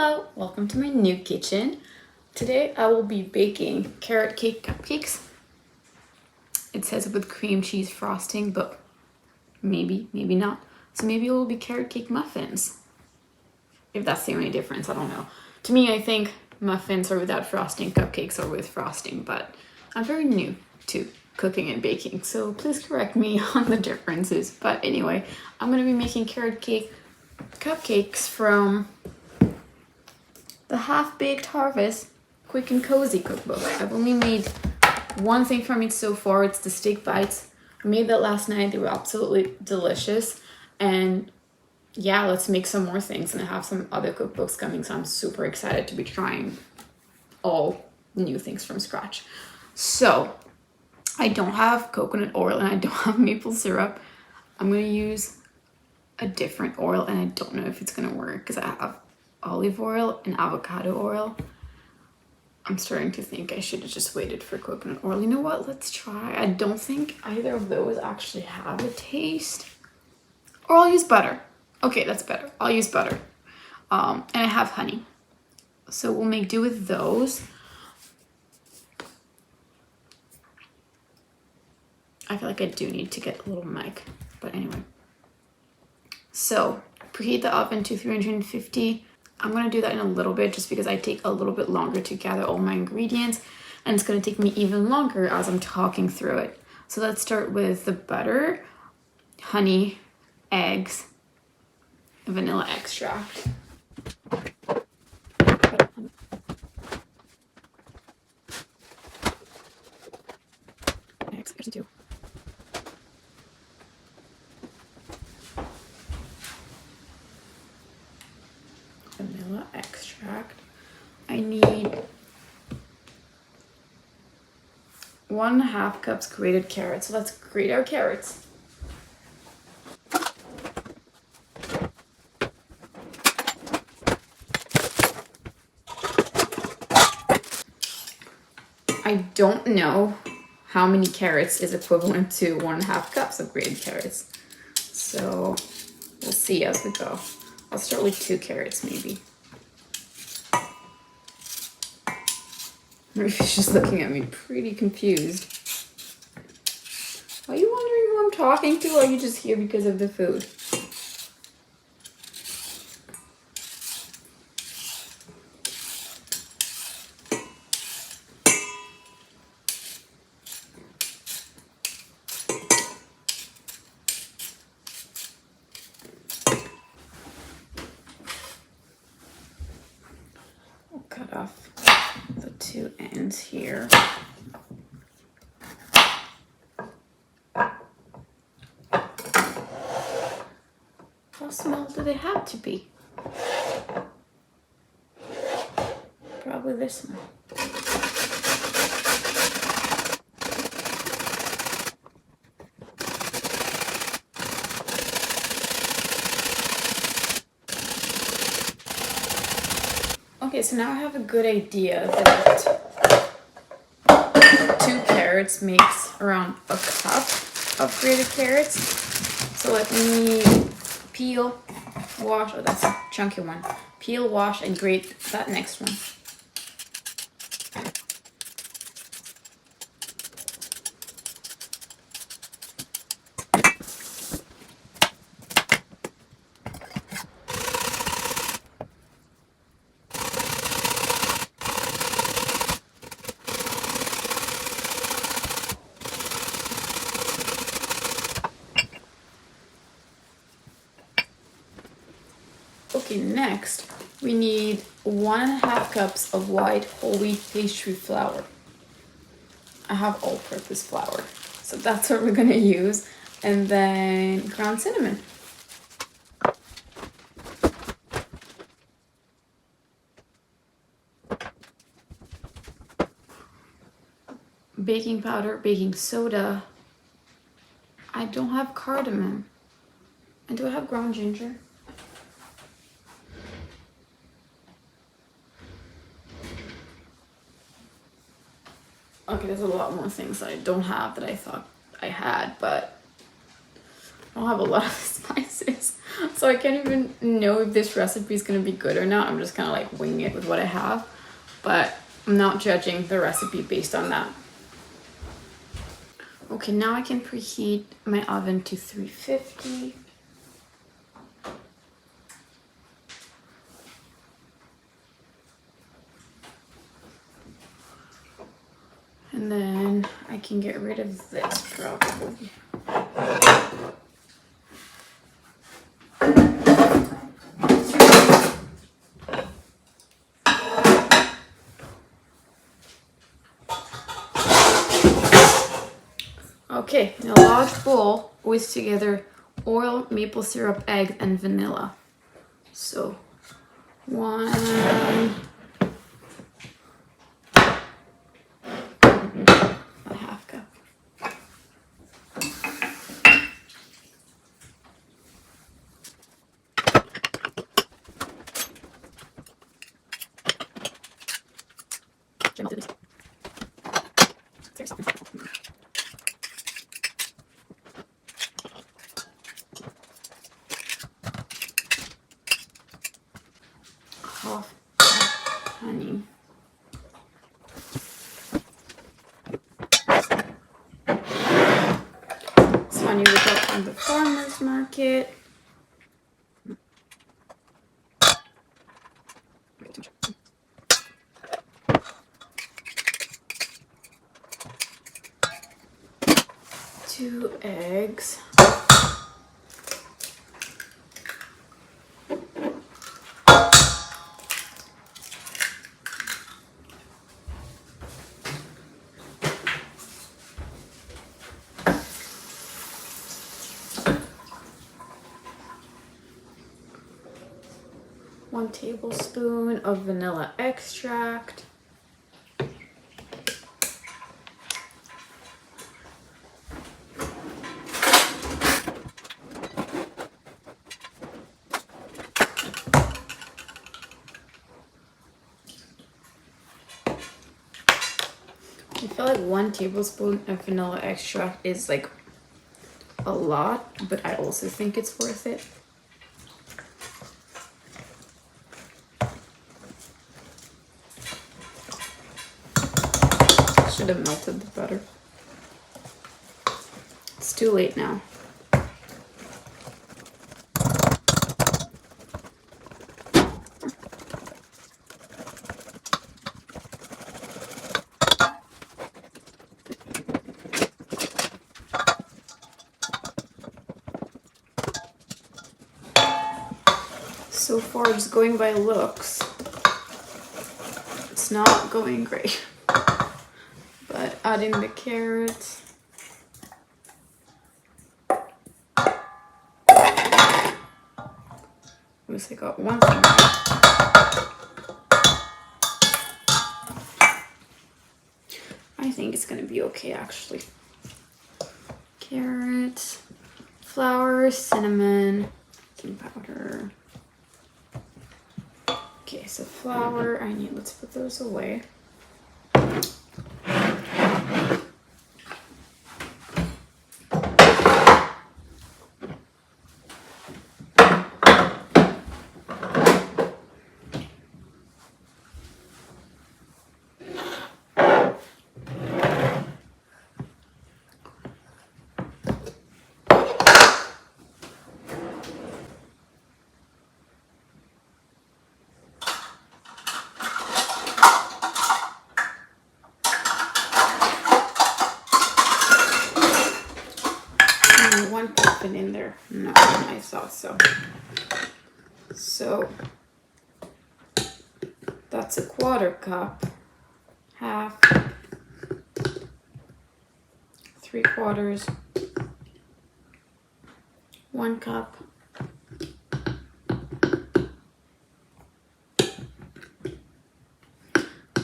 Hello, welcome to my new kitchen. Today I will be baking carrot cake cupcakes. It says with cream cheese frosting, but maybe not. So maybe it will be carrot cake muffins. If that's the only difference, I don't know. To me, I think muffins are without frosting, cupcakes are with frosting, but I'm very new to cooking and baking, so please correct me on the differences. But anyway, I'm gonna be making carrot cake cupcakes from the Half-Baked Harvest Quick and Cozy cookbook. I've only made one thing from it so far. It's the steak bites. I made that last night. They were absolutely delicious. And yeah, let's make some more things. And I have some other cookbooks coming, so I'm super excited to be trying all new things from scratch. So I don't have coconut oil and I don't have maple syrup. I'm going to use a different oil, and I don't know if it's going to work because I have olive oil and avocado oil. I'm starting to think I should have just waited for coconut oil. You know what? Let's try. I don't think either of those actually have a taste. Or I'll use butter. Okay, that's better. I'll use butter. And I have honey. So we'll make do with those. I feel like I do need to get a little mic. But anyway. So preheat the oven to 350. I'm going to do that in a little bit just because I take a little bit longer to gather all my ingredients, and it's going to take me even longer as I'm talking through it. So let's start with the butter, honey, eggs, vanilla extract. Eggs, here's the two. Vanilla extract. I need 1.5 cups grated carrots. So let's grate our carrots. I don't know how many carrots is equivalent to 1.5 cups of grated carrots. So we'll see as we go. I'll start with 2 carrots, maybe. Murphy's just looking at me pretty confused. Are you wondering who I'm talking to, or are you just here because of the food? I'll cut off the 2 ends here. How small do they have to be? Probably this one. Okay, so now I have a good idea that 2 carrots makes around a cup of grated carrots. So let me peel, wash, oh that's a chunky one. Peel, wash, and grate that next one. Okay, next we need 1.5 cups of white whole wheat pastry flour. I have all-purpose flour, so that's what we're gonna use. And then ground cinnamon. Baking powder, baking soda. I don't have cardamom. And do I have ground ginger? Okay, there's a lot more things that I don't have that I thought I had, but I'll have a lot of spices. So I can't even know if this recipe is gonna be good or not. I'm just kind of like winging it with what I have, but I'm not judging the recipe based on that. Okay, now I can preheat my oven to 350. And then I can get rid of this probably. Okay, in a large bowl, whisk together oil, maple syrup, egg, and vanilla. So, a half cup. Half honey. This honey we got from the farmer's market. Two eggs. One tablespoon of vanilla extract. I feel like 1 tablespoon of vanilla extract is like a lot, but I also think it's worth it. Should have melted the butter. It's too late now. So far, just going by looks, it's not going great. But adding the carrots. At least I got one thing right. I think it's gonna be okay actually. Carrots, flour, cinnamon, baking powder. Okay, so flour, let's put those away. One pumpkin in there. No, I thought so. So that's a 1/4 cup, half, 3/4, 1 cup,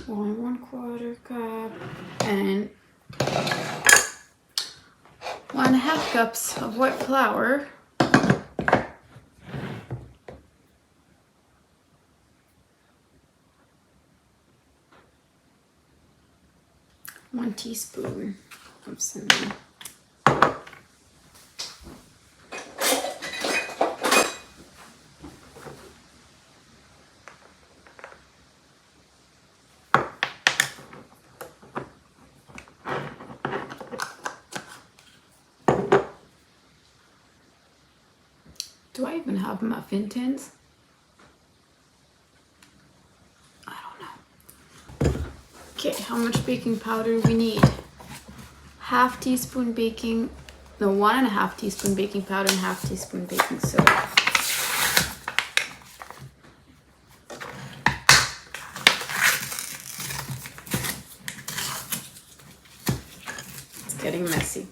one 1/4 cup, and 1/2 cups of white flour. One teaspoon of cinnamon. Do I even have muffin tins? I don't know. Okay, how much baking powder we need? Half teaspoon baking, no, 1.5 teaspoon baking powder and half teaspoon baking soda. It's getting messy.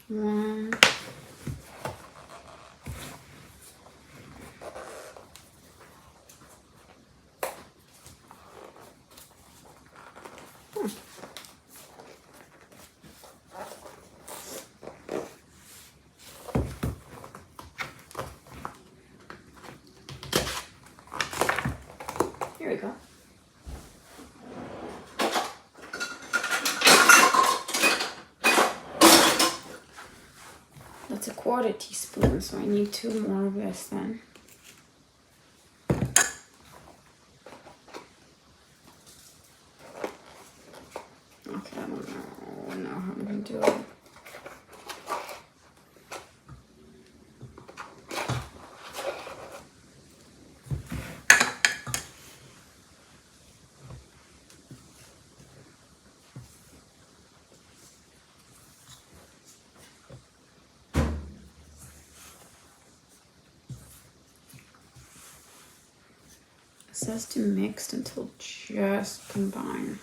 1. Here we go. That's 1/4 teaspoon, so I need 2 more of this then. Okay, I don't know how I'm gonna do it. It says to mix until just combine.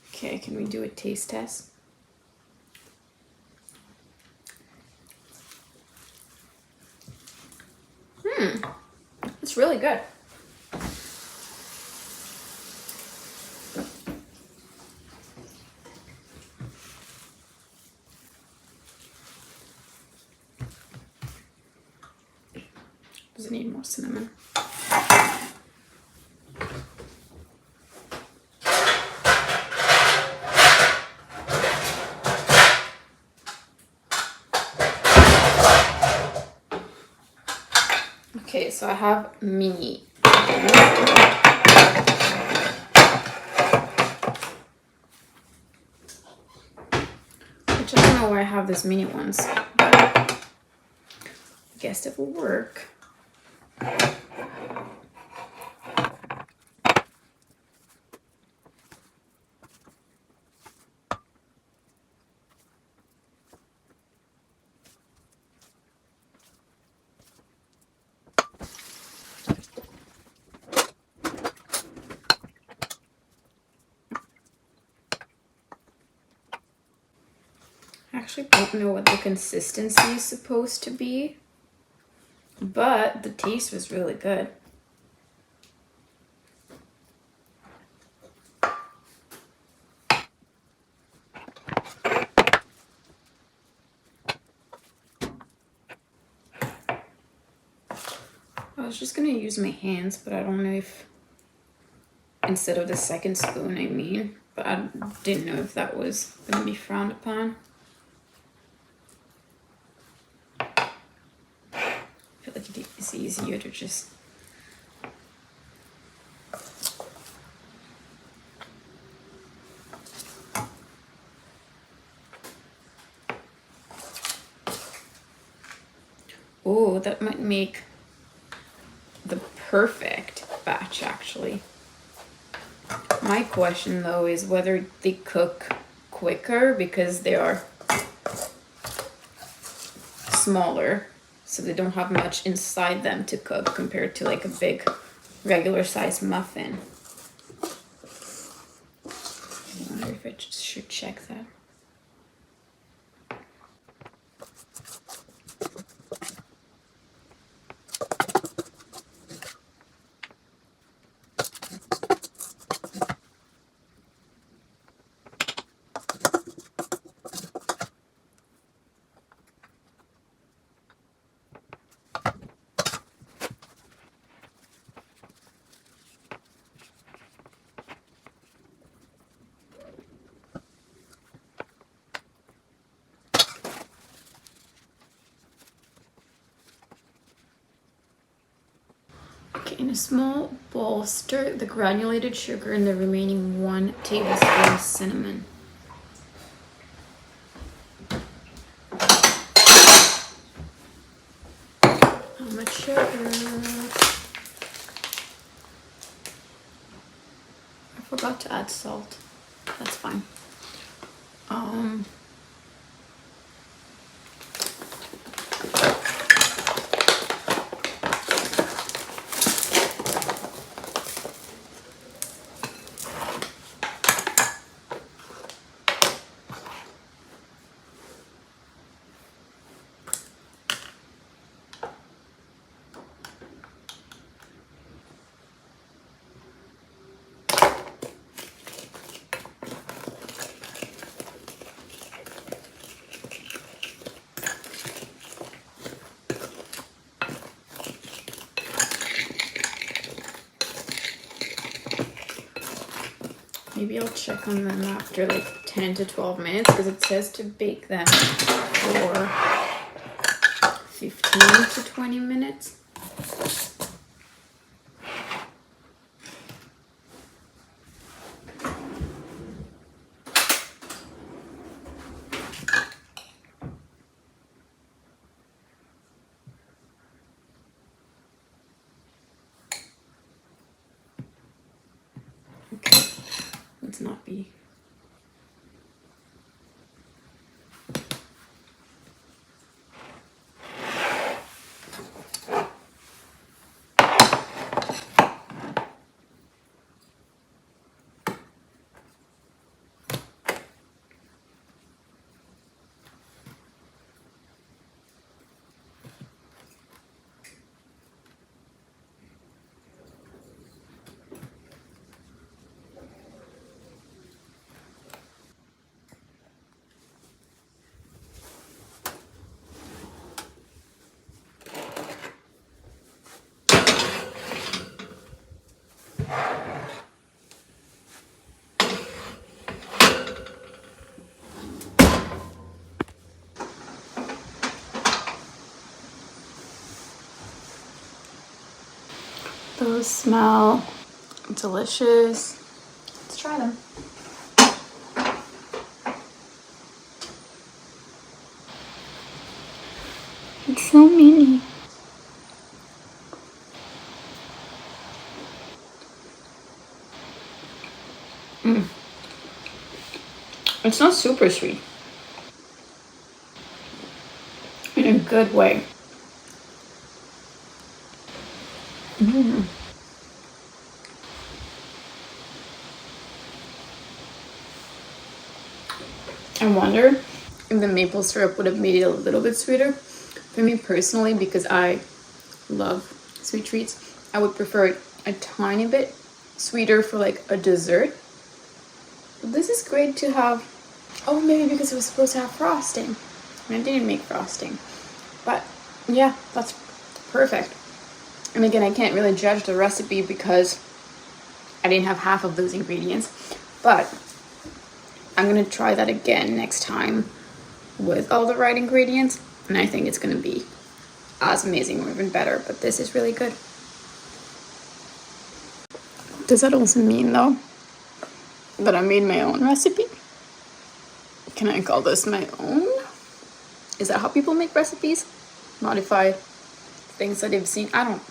Okay, can we do a taste test? It's really good. Does it need more cinnamon? Okay, so I have mini. Which I don't know why I have these mini ones, but I guess it will work. I actually don't know what the consistency is supposed to be, but the taste was really good. I was just gonna use my hands, but I don't know if instead of the second spoon, I mean, but I didn't know if that was gonna be frowned upon. I feel like it's easier to just oh, that might make the perfect batch actually. My question though is whether they cook quicker because they are smaller, so they don't have much inside them to cook compared to like a big regular size muffin. I wonder if I should check that. In a small bowl, stir the granulated sugar and the remaining 1 tablespoon of cinnamon. How much sugar? I forgot to add salt. That's fine. Maybe I'll check on them after like 10 to 12 minutes because it says to bake them for 15 to 20 minutes. Okay, let's not be. Those smell delicious. Let's try them. It's so mini. It's not super sweet. In a good way. I wonder if the maple syrup would have made it a little bit sweeter. For me personally, because I love sweet treats, I would prefer it a tiny bit sweeter for like a dessert. But this is great to have. Oh, maybe because it was supposed to have frosting. And I didn't make frosting. But yeah, that's perfect. And again, I can't really judge the recipe because I didn't have half of those ingredients. But I'm gonna try that again next time with all the right ingredients. And I think it's gonna be as amazing or even better. But this is really good. Does that also mean though that I made my own recipe? Can I call this my own? Is that how people make recipes? Modify things that they've seen? I don't